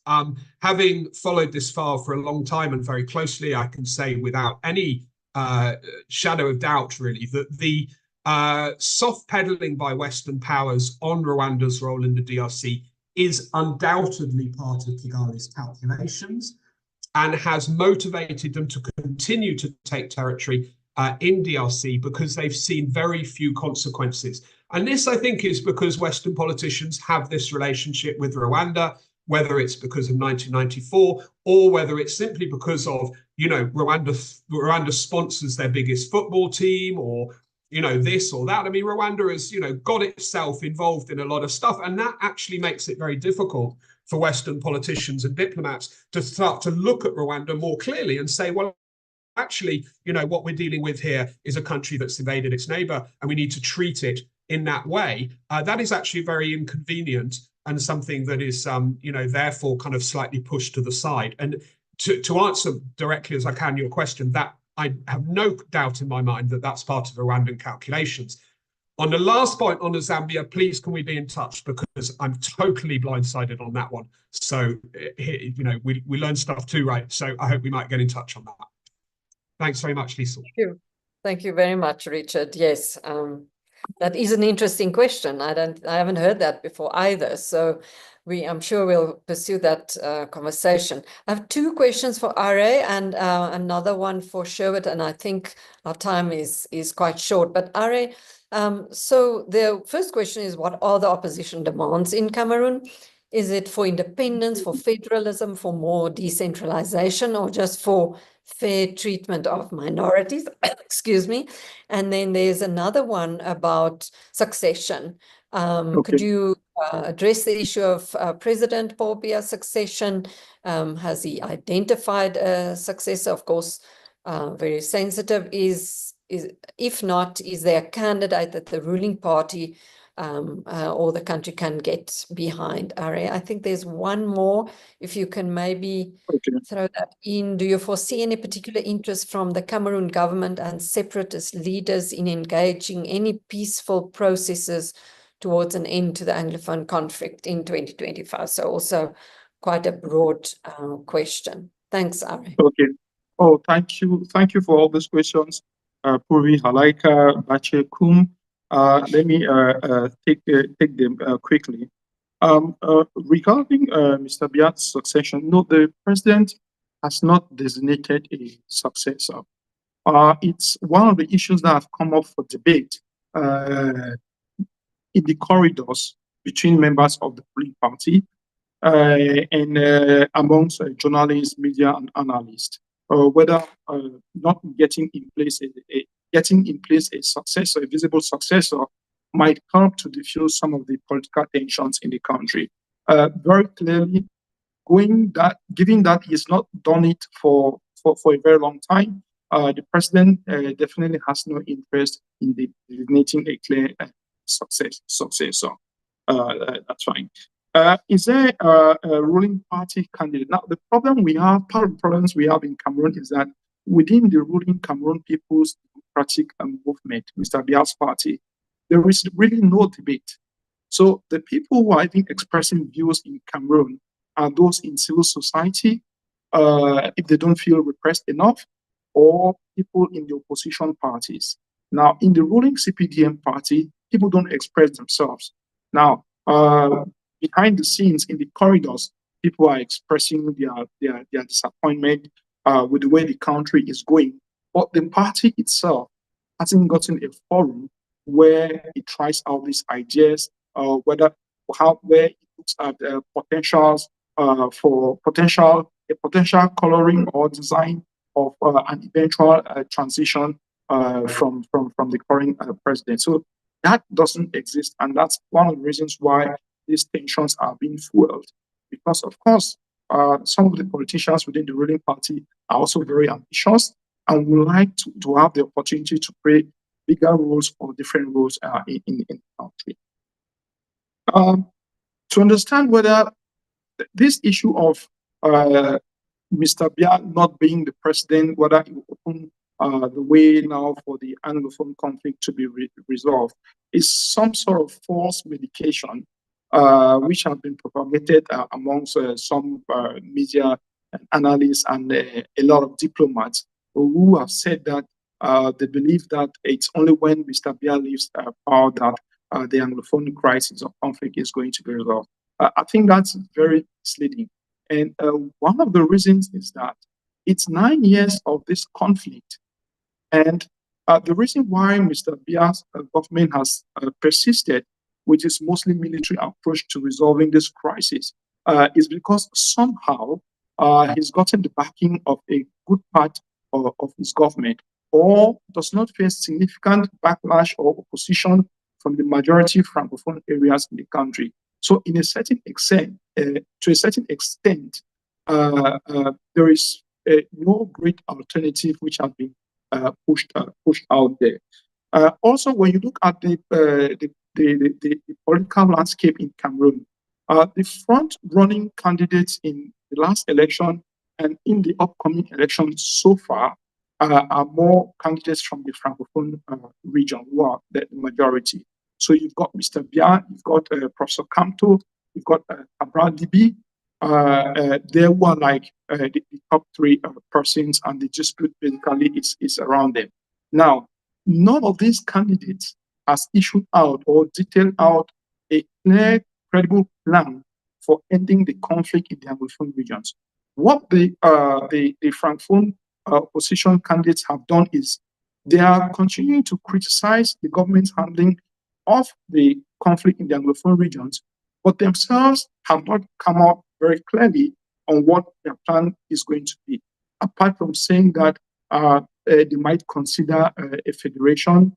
having followed this file for a long time and very closely, I can say without any shadow of doubt, really, that the soft peddling by Western powers on Rwanda's role in the DRC is undoubtedly part of Kigali's calculations and has motivated them to continue to take territory in DRC because they've seen very few consequences. And this, I think, is because Western politicians have this relationship with Rwanda, whether it's because of 1994 or whether it's simply because of, you know, Rwanda sponsors their biggest football team, or, you know, this or that. I mean, Rwanda has, you know, got itself involved in a lot of stuff, and that actually makes it very difficult for Western politicians and diplomats to start to look at Rwanda more clearly and say, well, actually, you know, what we're dealing with here is a country that's invaded its neighbor, and we need to treat it in that way. That is actually very inconvenient and something that is, you know, therefore kind of slightly pushed to the side. And to answer directly as I can your question, that I have no doubt in my mind that that's part of Rwandan calculations. On the last point on the Zambia, please can we be in touch, because I'm totally blindsided on that one. So, you know, we learn stuff too, right? So I hope we might get in touch on that. Thanks very much, Lisa. Thank you. Thank you very much, Richard. Yes, that is an interesting question. I haven't heard that before either. So I'm sure we'll pursue that conversation. I have two questions for Are and another one for Sherwood, and I think our time is quite short. But Are, so the first question is, what are the opposition demands in Cameroon? Is it for independence, for federalism, for more decentralization, or just for fair treatment of minorities? Excuse me. And then there's another one about succession. Could you address the issue of President Paul Biya's succession? Has he identified a successor? Of course, very sensitive. If not, is there a candidate that the ruling party or the country can get behind? I think there's one more, if you can maybe throw that in. Do you foresee any particular interest from the Cameroon government and separatist leaders in engaging any peaceful processes towards an end to the Anglophone conflict in 2025? So also quite a broad question. Thanks, Ari. Okay. Oh, thank you. Thank you for all these questions. Purvi, Halaika, Bache, Kum. Let me take them quickly. Regarding Mr. Biya's succession, no, the president has not designated a successor. It's one of the issues that have come up for debate in the corridors between members of the ruling party and amongst journalists, media, and analysts, whether not getting in place a successor, a visible successor, might help to diffuse some of the political tensions in the country. Very clearly, given that he's not done it for a very long time, the president definitely has no interest in designating a clear successor. That's fine. Is there a ruling party candidate? Now, part of the problems we have in Cameroon is that within the ruling Cameroon People's Democratic Movement, Mr. Biya's party, there is really no debate. So the people who are even expressing views in Cameroon are those in civil society, if they don't feel repressed enough, or people in the opposition parties. Now, in the ruling CPDM party, people don't express themselves. Now, behind the scenes, in the corridors, people are expressing their disappointment with the way the country is going. But the party itself hasn't gotten a forum where it tries out these ideas, where it looks at potentials for a potential coloring or design of an eventual transition from the current president. So that doesn't exist, and that's one of the reasons why these tensions are being fueled. Because, of course, some of the politicians within the ruling party are also very ambitious and would like to have the opportunity to play bigger roles or different roles in the country. To understand whether this issue of Mr. Biya not being the president, whether it will open the way now for the Anglophone conflict to be resolved, is some sort of false medication which have been propagated amongst some media analysts and a lot of diplomats who have said that they believe that it's only when Mr. Biya leaves power that the Anglophone crisis or conflict is going to be resolved. I think that's very misleading. And one of the reasons is that it's 9 years of this conflict. And the reason why Mr. Biya's government has persisted with its mostly military approach to resolving this crisis is because somehow he's gotten the backing of a good part of his government, or does not face significant backlash or opposition from the majority Francophone areas in the country. So in a certain extent, to a certain extent, there is no great alternative which have been pushed out there. Also, when you look at the political landscape in Cameroon, the front-running candidates in the last election and in the upcoming election so far are more candidates from the Francophone region, who are the majority. So you've got Mr. Biya, you've got Professor Kamto, you've got Abra Dibi. They were like the top three persons, and the dispute basically is around them. Now, none of these candidates has issued out or detailed out a clear, credible plan for ending the conflict in the Anglophone regions. What the Francophone opposition candidates have done is they are continuing to criticize the government's handling of the conflict in the Anglophone regions, but themselves have not come out very clearly on what their plan is going to be, apart from saying that they might consider a federation,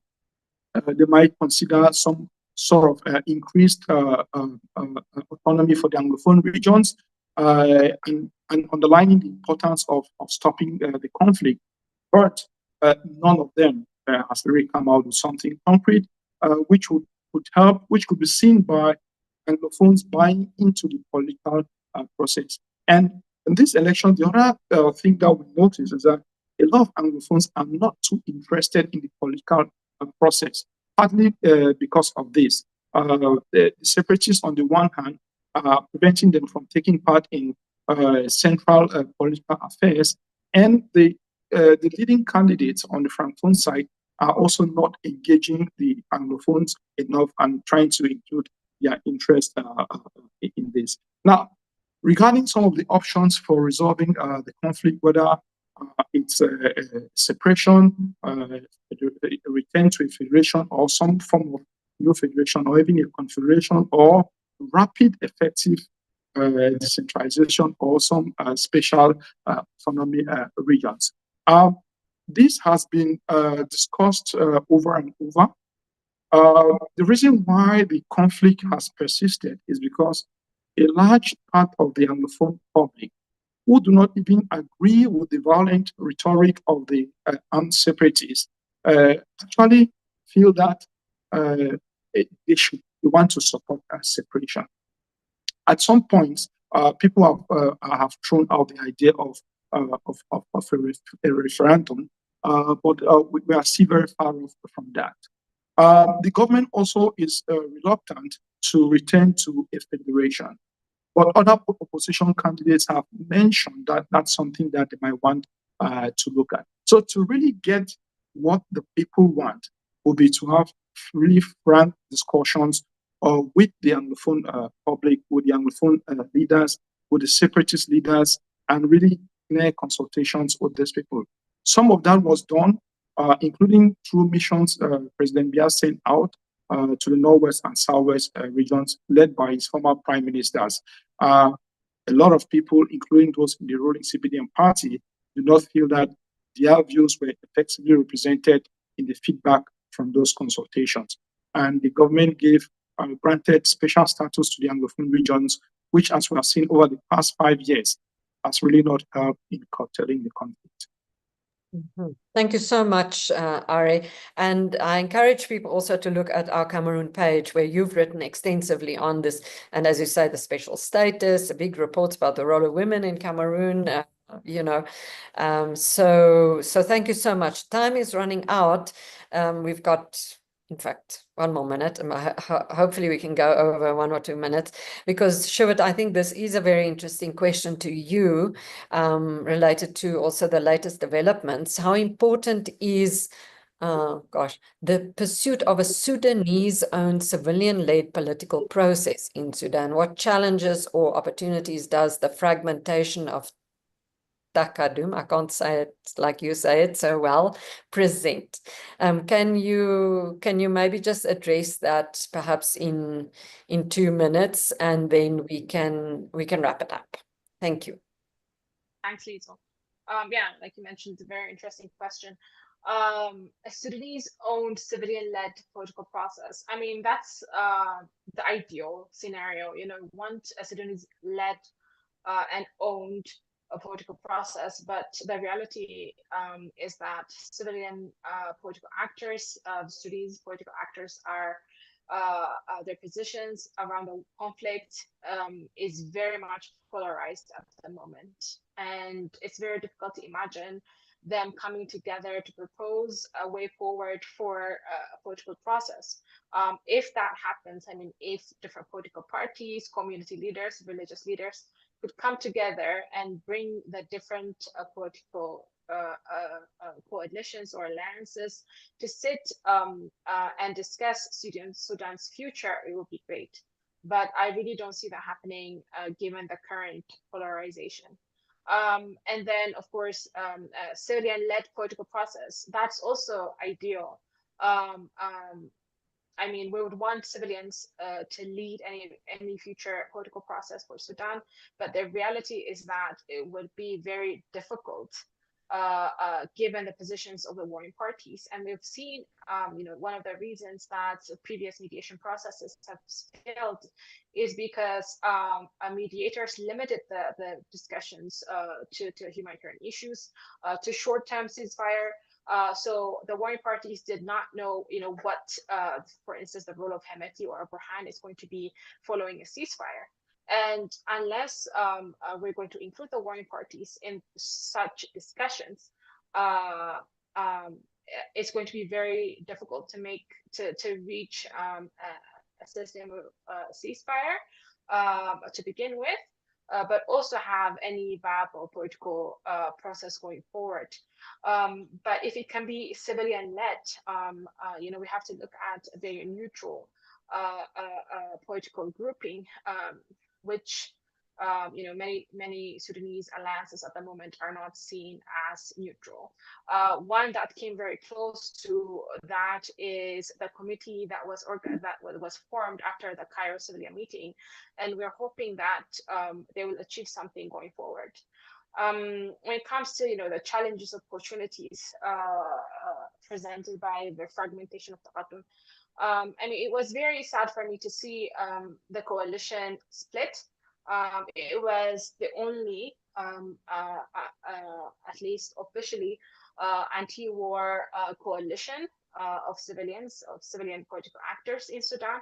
they might consider some sort of increased autonomy for the Anglophone regions, and underlining the importance of stopping the conflict. But none of them has really come out with something concrete, which would help, which could be seen by Anglophones buying into the political process. And in this election, the other thing that we notice is that a lot of Anglophones are not too interested in the political process, partly because of this. The separatists, on the one hand, are preventing them from taking part in central political affairs, and the leading candidates on the Francophone side are also not engaging the Anglophones enough and trying to include their interest in this. Now, regarding some of the options for resolving the conflict, whether it's separation, a return to a federation, or some form of new federation, or even a confederation, or rapid, effective decentralization, or some special autonomy regions. This has been discussed over and over. The reason why the conflict has persisted is because a large part of the Anglophone public who do not even agree with the violent rhetoric of the armed separatists actually feel that they want to support separation. At some point, people have thrown out the idea of a referendum, but we are still very far off from that. The government also is reluctant to return to a federation, but other opposition candidates have mentioned that that's something that they might want to look at. So to really get what the people want would be to have really frank discussions with the Anglophone public, with the Anglophone leaders, with the separatist leaders, and really clear consultations with these people. Some of that was done, including through missions President Biya sent out to the Northwest and Southwest regions, led by his former prime ministers. A lot of people, including those in the ruling CPDM party, do not feel that their views were effectively represented in the feedback from those consultations. And the government granted special status to the Anglophone regions, which, as we have seen over the past 5 years, has really not helped in curtailing the conflict. Mm-hmm. Thank you so much, Ari. And I encourage people also to look at our Cameroon page, where you've written extensively on this. And as you say, the special status, a big reports about the role of women in Cameroon, so thank you so much. Time is running out. We've got, in fact, one more minute, and hopefully we can go over 1 or 2 minutes, because Sjoerd, I think this is a very interesting question to you, related to also the latest developments. How important is the pursuit of a Sudanese-owned civilian-led political process in Sudan? What challenges or opportunities does the fragmentation of Takadum, I can't say it like you say it so well, present? Can you maybe just address that perhaps in 2 minutes, and then we can wrap it up? Thank you. Thanks, Liesl. Yeah, like you mentioned, it's a very interesting question. A Sudanese-owned civilian-led political process. I mean, that's the ideal scenario. You know, want a Sudanese-led and owned a political process, but the reality is that civilian political actors, Sudanese political actors, are their positions around the conflict is very much polarized at the moment, and it's very difficult to imagine them coming together to propose a way forward for a political process. If that happens, I mean, if different political parties, community leaders, religious leaders could come together and bring the different political coalitions or alliances to sit and discuss Sudan's future, it would be great. but I really don't see that happening given the current polarization. And then, of course, a civilian-led political process, that's also ideal. I mean, we would want civilians to lead any future political process for Sudan, but the reality is that it would be very difficult given the positions of the warring parties. And we've seen, one of the reasons that previous mediation processes have failed is because mediators limited the discussions to humanitarian issues, to short-term ceasefire. So the warring parties did not know, what, for instance, the role of Hemeti or Burhan is going to be following a ceasefire. And unless we're going to include the warring parties in such discussions, it's going to be very difficult to reach a sustainable ceasefire to begin with. But also have any viable political process going forward. But if it can be civilian-led, we have to look at a very neutral political grouping, which many Sudanese alliances at the moment are not seen as neutral. One that came very close to that is the committee that was formed after the Cairo civilian meeting, and we're hoping that they will achieve something going forward. When it comes to the challenges, opportunities presented by the fragmentation of Taqaddum, it was very sad for me to see the coalition split. It was the only, at least officially, anti-war coalition of civilian political actors in Sudan.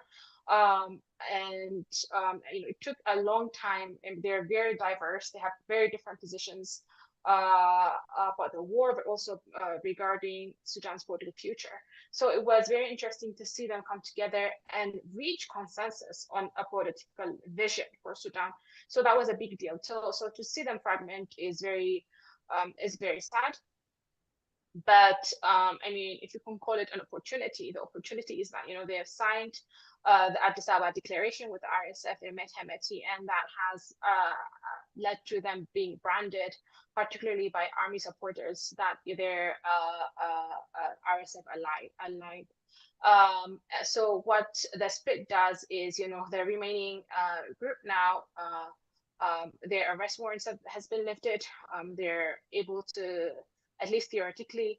It took a long time, and they're very diverse. They have very different positions about the war, but also regarding Sudan's political future. So it was very interesting to see them come together and reach consensus on a political vision for Sudan. So that was a big deal. So to see them fragment is very sad. But if you can call it an opportunity, the opportunity is that they have signed the Addis Ababa Declaration with the RSF, they met Hemeti, and that has led to them being branded, particularly by army supporters, that they're RSF allied. So what the split does is, the remaining group now, their arrest warrants has been lifted. They're able to, at least theoretically,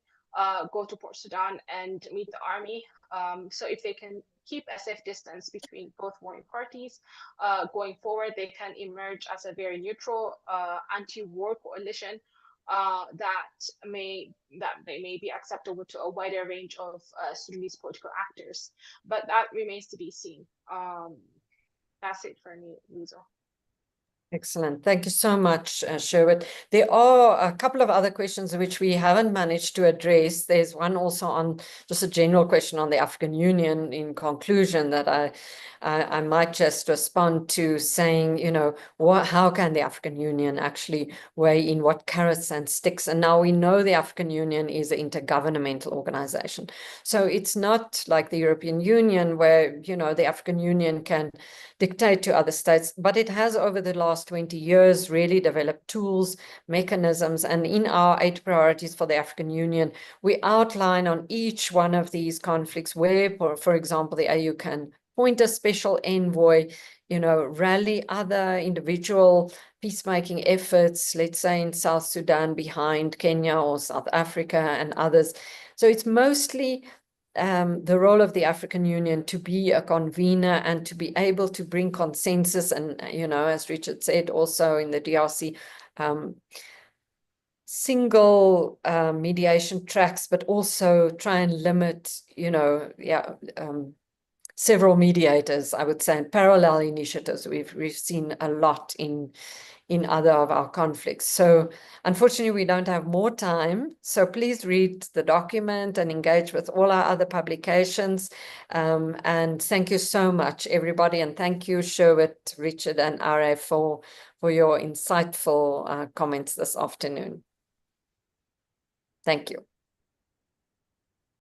go to Port Sudan and meet the army. So if they can keep a safe distance between both warring parties, going forward, they can emerge as a very neutral anti-war coalition that may be acceptable to a wider range of Sudanese political actors. But that remains to be seen. That's it for me, Lizo. Excellent. Thank you so much, Sherwood. There are a couple of other questions which we haven't managed to address. There's one also on just a general question on the African Union in conclusion that I might just respond to, saying, how can the African Union actually weigh in, what carrots and sticks? And now we know the African Union is an intergovernmental organization. So it's not like the European Union where, the African Union can dictate to other states, but it has over the last 20 years really developed tools, mechanisms, and in our 8 priorities for the African Union, we outline on each one of these conflicts where, for example, the AU can appoint a special envoy, rally other individual peacemaking efforts, let's say in South Sudan behind Kenya or South Africa and others. So it's mostly the role of the African Union to be a convener and to be able to bring consensus and, as Richard said, also in the DRC, single mediation tracks, but also try and limit, several mediators, I would say, and parallel initiatives. We've seen a lot in other of our conflicts. So unfortunately, we don't have more time. So please read the document and engage with all our other publications. And thank you so much, everybody. And thank you, Sherwood, Richard, and Ara for your insightful comments this afternoon. Thank you.